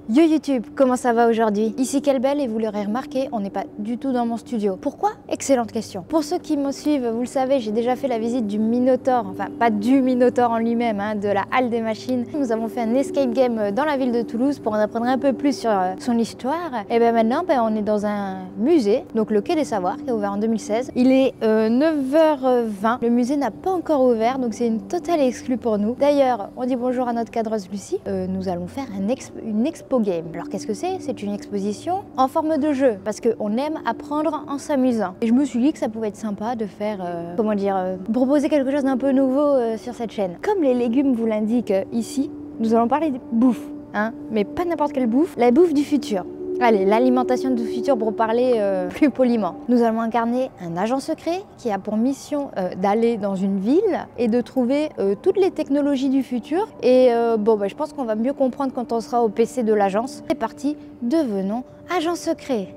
Yo YouTube, comment ça va aujourd'hui? Ici Kelbel et vous l'aurez remarqué, on n'est pas du tout dans mon studio. Pourquoi? Excellente question. Pour ceux qui me suivent, vous le savez, j'ai déjà fait la visite du Minotaur, enfin pas du Minotaur en lui-même, de la Halle des Machines. Nous avons fait un escape game dans la ville de Toulouse pour en apprendre un peu plus sur son histoire. Et bien maintenant, on est dans un musée, donc le Quai des Savoirs, qui est ouvert en 2016. Il est 9h20, le musée n'a pas encore ouvert, donc c'est une totale exclue pour nous. D'ailleurs, on dit bonjour à notre cadreuse Lucie. Nous allons faire une expo game. Alors qu'est-ce que c'est? C'est une exposition en forme de jeu, parce qu'on aime apprendre en s'amusant. Et je me suis dit que ça pouvait être sympa de faire, proposer quelque chose d'un peu nouveau sur cette chaîne. Comme les légumes vous l'indiquent ici, nous allons parler de bouffe, mais pas n'importe quelle bouffe, la bouffe du futur. Allez, l'alimentation du futur pour parler plus poliment. Nous allons incarner un agent secret qui a pour mission d'aller dans une ville et de trouver toutes les technologies du futur. Et je pense qu'on va mieux comprendre quand on sera au PC de l'agence. C'est parti, devenons agent secret.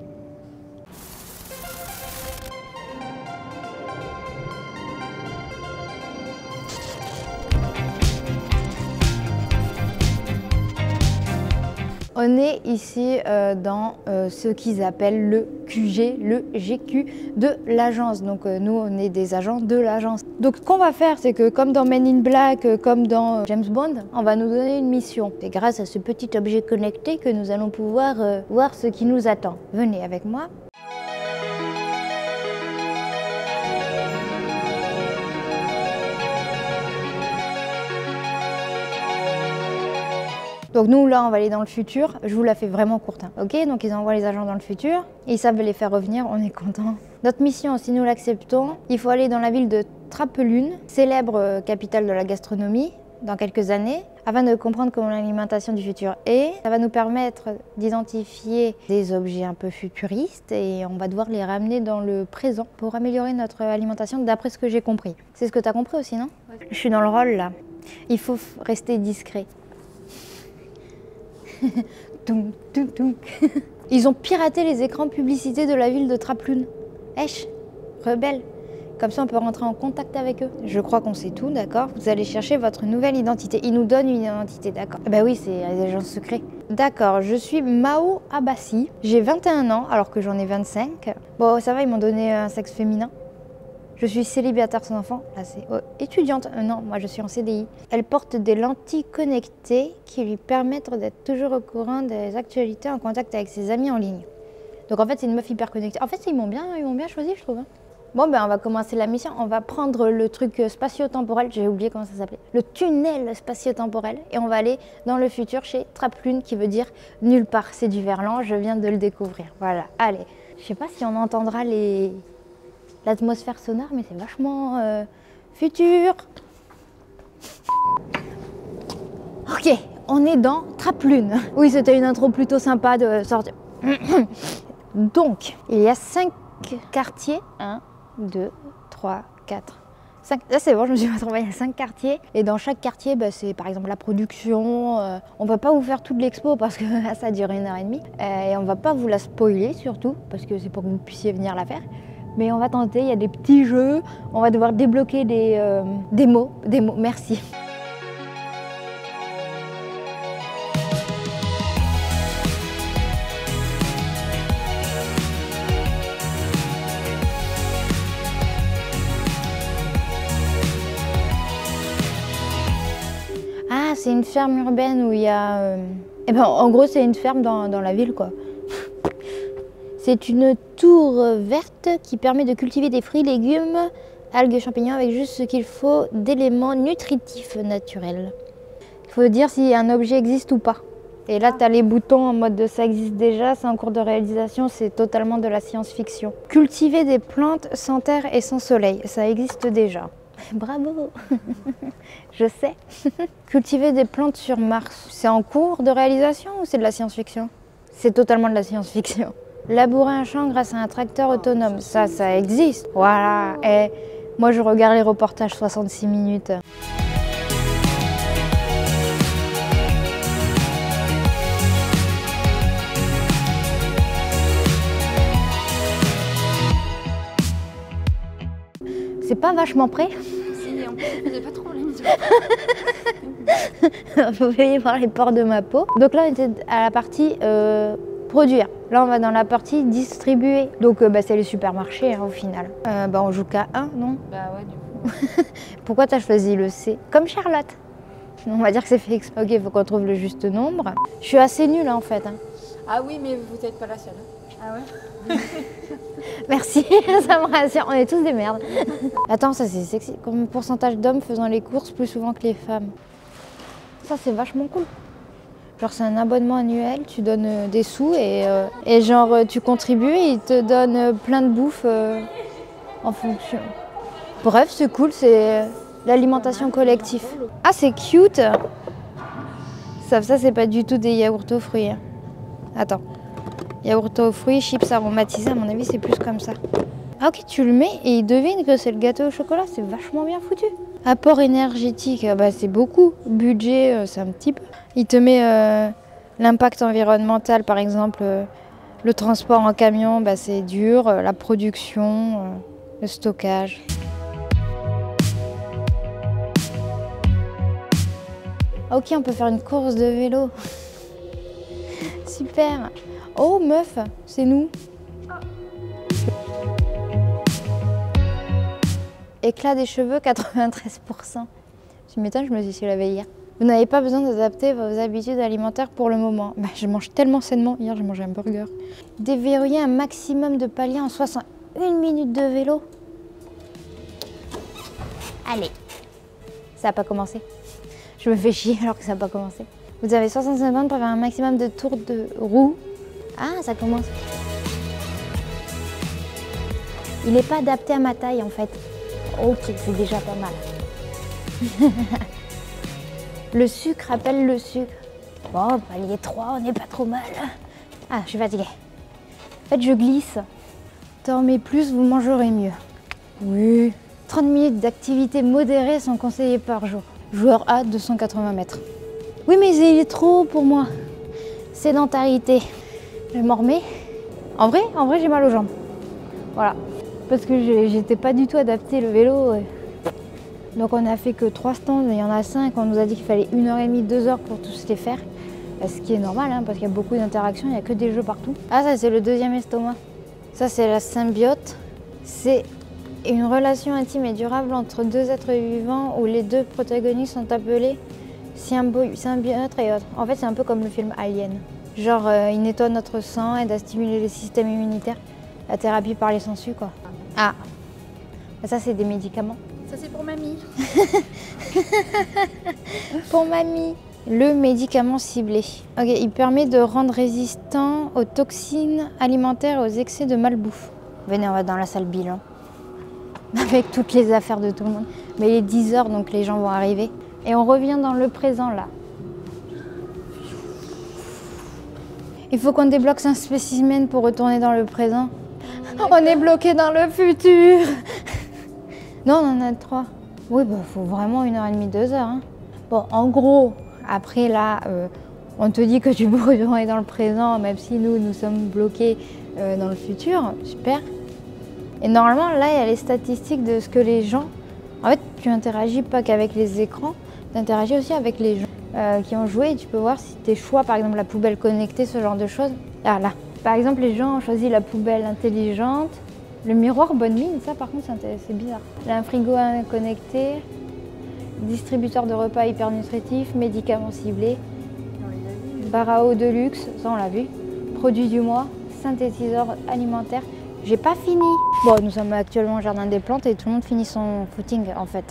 On est ici dans ce qu'ils appellent le QG, le GQ de l'agence. Donc nous, on est des agents de l'agence. Donc ce qu'on va faire, c'est que comme dans Men in Black, comme dans James Bond, on va nous donner une mission. C'est grâce à ce petit objet connecté que nous allons pouvoir voir ce qui nous attend. Venez avec moi. Donc nous là on va aller dans le futur, je vous la fais vraiment courte, ok? Donc ils envoient les agents dans le futur, et ils savent les faire revenir, on est content. Notre mission, si nous l'acceptons, il faut aller dans la ville de Trappelune, célèbre capitale de la gastronomie, dans quelques années, afin de comprendre comment l'alimentation du futur est. Ça va nous permettre d'identifier des objets un peu futuristes et on va devoir les ramener dans le présent pour améliorer notre alimentation d'après ce que j'ai compris. C'est ce que tu as compris aussi, non? Ouais. Je suis dans le rôle là, il faut rester discret. Ils ont piraté les écrans publicités de la ville de Trappelune. Esch, rebelle. Comme ça, on peut rentrer en contact avec eux. Je crois qu'on sait tout, d'accord? Vous allez chercher votre nouvelle identité. Ils nous donnent une identité, d'accord? Ben oui, c'est les agents secrets. D'accord, je suis Mao Abassi. J'ai 21 ans, alors que j'en ai 25. Bon, ça va, ils m'ont donné un sexe féminin. Je suis célibataire sans enfant, là c'est étudiante, non, moi je suis en CDI. Elle porte des lentilles connectées qui lui permettent d'être toujours au courant des actualités en contact avec ses amis en ligne. Donc en fait c'est une meuf hyper connectée. En fait ils m'ont bien choisi je trouve. Bon on va commencer la mission, on va prendre le truc spatio-temporel, j'ai oublié comment ça s'appelait. Le tunnel spatio-temporel et on va aller dans le futur chez Trappelune qui veut dire nulle part, c'est du verlan, je viens de le découvrir. Voilà, allez. Je sais pas si on entendra l'atmosphère sonore, mais c'est vachement futur. Ok, on est dans Trappelune. Oui, c'était une intro plutôt sympa de sortir. Donc, il y a 5 quartiers. 1, 2, 3, 4, 5. Là, c'est bon, je me suis pas trompée. Il y a 5 quartiers. Et dans chaque quartier, c'est par exemple la production. On va pas vous faire toute l'expo parce que ça dure 1h30. Et on va pas vous la spoiler surtout, parce que c'est pour que vous puissiez venir la faire. Mais on va tenter, il y a des petits jeux, on va devoir débloquer des mots, merci. Ah, c'est une ferme urbaine où il y a... en gros, c'est une ferme dans la ville, quoi. C'est une tour verte qui permet de cultiver des fruits, légumes, algues et champignons avec juste ce qu'il faut d'éléments nutritifs naturels. Il faut dire si un objet existe ou pas. Et là, tu as les boutons en mode de ça existe déjà, c'est en cours de réalisation, c'est totalement de la science-fiction. Cultiver des plantes sans terre et sans soleil, ça existe déjà. Bravo. Je sais. Cultiver des plantes sur Mars, c'est en cours de réalisation ou c'est de la science-fiction? C'est totalement de la science-fiction. Labourer un champ grâce à un tracteur autonome, ça existe. Voilà. Et moi, je regarde les reportages 66 minutes. C'est pas vachement près? Si, on faisait pas trop l'émission. Vous pouvez voir les pores de ma peau. Donc là, on était à la partie produire. Là, on va dans la partie distribuer. Donc, c'est les supermarchés au final. On joue qu'à 1, non? Bah ouais, du coup. Pourquoi tu as choisi le C? Comme Charlotte. On va dire que c'est fait exprès. Ok, il faut qu'on trouve le juste nombre. Je suis assez nulle en fait. Ah oui, mais vous n'êtes pas la seule. Ah ouais? Merci, ça me rassure. On est tous des merdes. Attends, ça c'est sexy. Comme pourcentage d'hommes faisant les courses plus souvent que les femmes. Ça c'est vachement cool. Genre c'est un abonnement annuel, tu donnes des sous et genre tu contribues et ils te donnent plein de bouffe en fonction. Bref, c'est cool, c'est l'alimentation collective. Ah, c'est cute. Ça c'est pas du tout des yaourts aux fruits. Hein. Attends. Yaourt aux fruits, chips aromatisés, à mon avis, c'est plus comme ça. Ah ok, tu le mets et il devine que c'est le gâteau au chocolat, c'est vachement bien foutu. Apport énergétique, c'est beaucoup. Budget, c'est un petit peu. Il te met l'impact environnemental, par exemple, le transport en camion, c'est dur, la production, le stockage. Ok, on peut faire une course de vélo. Super. Oh meuf, c'est nous. Éclat des cheveux, 93%. Tu m'étonnes, je me suis lavé hier. Vous n'avez pas besoin d'adapter vos habitudes alimentaires pour le moment. Je mange tellement sainement. Hier, j'ai mangé un burger. Déverrouiller un maximum de paliers en 61 minutes de vélo. Allez. Ça n'a pas commencé. Je me fais chier alors que ça n'a pas commencé. Vous avez 65 secondes pour faire un maximum de tours de roue. Ah, ça commence. Il n'est pas adapté à ma taille en fait. Ok, c'est déjà pas mal. Le sucre appelle le sucre. Bon, palier 3, on n'est pas trop mal. Ah, je suis fatiguée. En fait, je glisse. Dormez plus, vous mangerez mieux. Oui. 30 minutes d'activité modérée sont conseillées par jour. Joueur A, 280 mètres. Oui, mais il est trop pour moi. Sédentarité. Je m'en remets. En vrai, j'ai mal aux jambes. Voilà. Parce que j'étais pas du tout adapté le vélo. Donc on a fait que 3 stands, il y en a 5. On nous a dit qu'il fallait 1h30, 2 heures pour tous les faire. Ce qui est normal, hein, parce qu'il y a beaucoup d'interactions, il n'y a que des jeux partout. Ah, ça c'est le deuxième estomac. Ça c'est la symbiote. C'est une relation intime et durable entre deux êtres vivants où les deux protagonistes sont appelés symbiotes et autres. En fait, c'est un peu comme le film Alien. Genre, il nettoie notre sang, aide à stimuler le système immunitaire. La thérapie par les sangsues, quoi. Ah, ça c'est des médicaments. Ça c'est pour mamie. Pour mamie. Le médicament ciblé. Ok, il permet de rendre résistant aux toxines alimentaires et aux excès de malbouffe. Venez, on va dans la salle bilan. Avec toutes les affaires de tout le monde. Mais il est 10 h, donc les gens vont arriver. Et on revient dans le présent, là. Il faut qu'on débloque un spécimen pour retourner dans le présent. On est bloqué dans le futur. Non, on en a 3. Oui, faut vraiment 1h30, 2 heures. Hein. Bon, en gros, après là, on te dit que tu peux retourner dans le présent, même si nous sommes bloqués dans le futur. Super. Et normalement, là, il y a les statistiques de ce que les gens... En fait, tu interagis pas qu'avec les écrans, tu interagis aussi avec les gens qui ont joué. Et tu peux voir si tes choix, par exemple la poubelle connectée, ce genre de choses. Ah là. Par exemple, les gens ont choisi la poubelle intelligente, le miroir bonne mine, ça par contre c'est bizarre. Là, un frigo connecté, distributeur de repas hyper nutritifs, médicaments ciblés, bar à eau de luxe, ça on l'a vu, produit du mois, synthétiseur alimentaire. J'ai pas fini. Bon, nous sommes actuellement au jardin des plantes et tout le monde finit son footing en fait.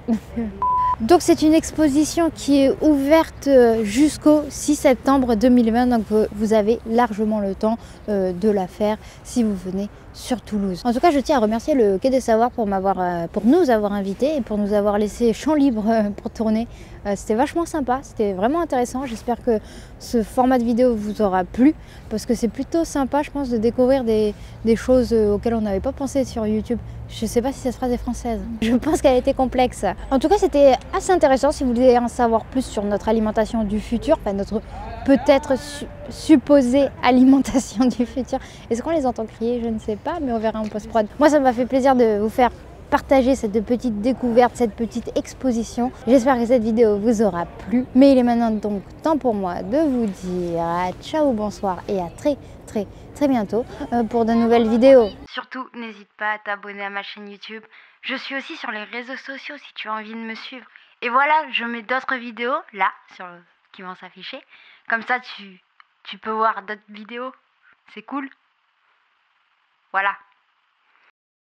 Donc c'est une exposition qui est ouverte jusqu'au 6 septembre 2020, donc vous avez largement le temps de la faire si vous venez sur Toulouse. En tout cas, je tiens à remercier le Quai des Savoirs pour nous avoir invités et pour nous avoir laissé champ libre pour tourner. C'était vachement sympa, c'était vraiment intéressant. J'espère que ce format de vidéo vous aura plu parce que c'est plutôt sympa, je pense, de découvrir des choses auxquelles on n'avait pas pensé sur YouTube. Je ne sais pas si cette phrase est française. Je pense qu'elle était complexe. En tout cas, c'était assez intéressant. Si vous voulez en savoir plus sur notre alimentation du futur, enfin notre peut-être supposée alimentation du futur. Est-ce qu'on les entend crier? Je ne sais pas, mais on verra en post-prod. Moi, ça m'a fait plaisir de vous faire partager cette petite découverte, cette petite exposition. J'espère que cette vidéo vous aura plu. Mais il est maintenant donc temps pour moi de vous dire ciao, bonsoir et à très bientôt pour de nouvelles vidéos. Surtout, n'hésite pas à t'abonner à ma chaîne YouTube. Je suis aussi sur les réseaux sociaux si tu as envie de me suivre. Et voilà, je mets d'autres vidéos là qui vont s'afficher. Comme ça, tu peux voir d'autres vidéos. C'est cool. Voilà.